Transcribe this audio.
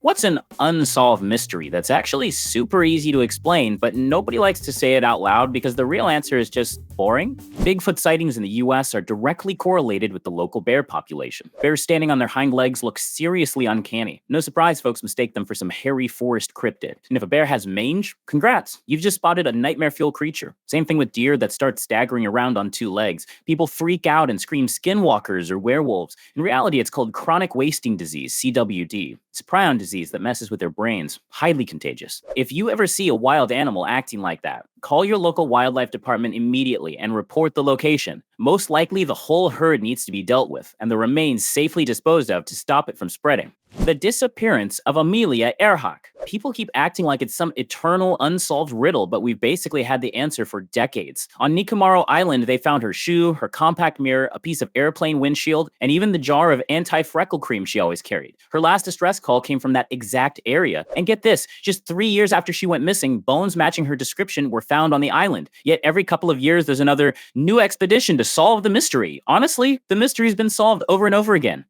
What's an unsolved mystery that's actually super easy to explain, but nobody likes to say it out loud because the real answer is just boring? Bigfoot sightings in the US are directly correlated with the local bear population. Bears standing on their hind legs look seriously uncanny. No surprise folks mistake them for some hairy forest cryptid. And if a bear has mange, congrats, you've just spotted a nightmare fuel creature. Same thing with deer that start staggering around on two legs. People freak out and scream skinwalkers or werewolves. In reality, it's called chronic wasting disease, CWD. It's a prion disease that messes with their brains, highly contagious. If you ever see a wild animal acting like that, call your local wildlife department immediately and report the location. Most likely, the whole herd needs to be dealt with, and the remains safely disposed of to stop it from spreading. The disappearance of Amelia Earhart. People keep acting like it's some eternal unsolved riddle, but we've basically had the answer for decades. On Nikomaro Island, they found her shoe, her compact mirror, a piece of airplane windshield, and even the jar of anti-freckle cream she always carried. Her last distress call came from that exact area. And get this, just 3 years after she went missing, bones matching her description were found on the island. Yet every couple of years, there's another new expedition to solve the mystery. Honestly, the mystery's been solved over and over again.